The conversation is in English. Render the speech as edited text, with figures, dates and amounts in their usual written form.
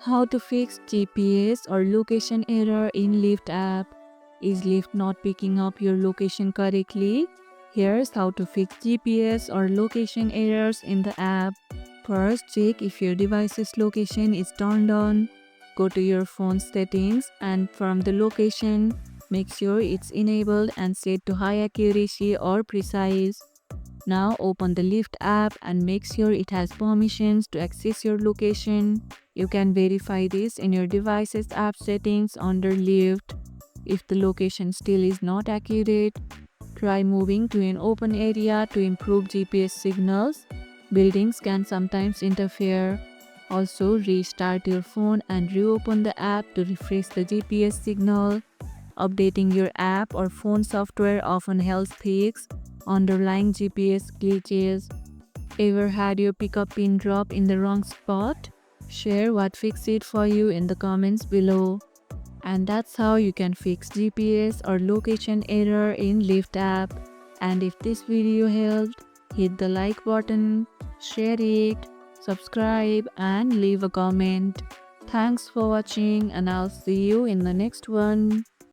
How to fix GPS or location error in Lyft app. Is Lyft not picking up your location correctly? Here's how to fix GPS or location errors in the app. First, check if your device's location is turned on. Go to your phone settings and from the location, make sure it's enabled and set to high accuracy or precise. Now open the Lyft app and make sure it has permissions to access your location. You can verify this in your device's app settings under Lyft. If the location still is not accurate, try moving to an open area to improve GPS signals. Buildings can sometimes interfere. Also, restart your phone and reopen the app to refresh the GPS signal. Updating your app or phone software often helps fix underlying GPS glitches. Ever had your pickup pin drop in the wrong spot? Share what fixed it for you in the comments below. And that's how you can fix GPS or location error in Lyft app. And if this video helped, hit the like button, share it, subscribe and leave a comment. Thanks for watching and I'll see you in the next one.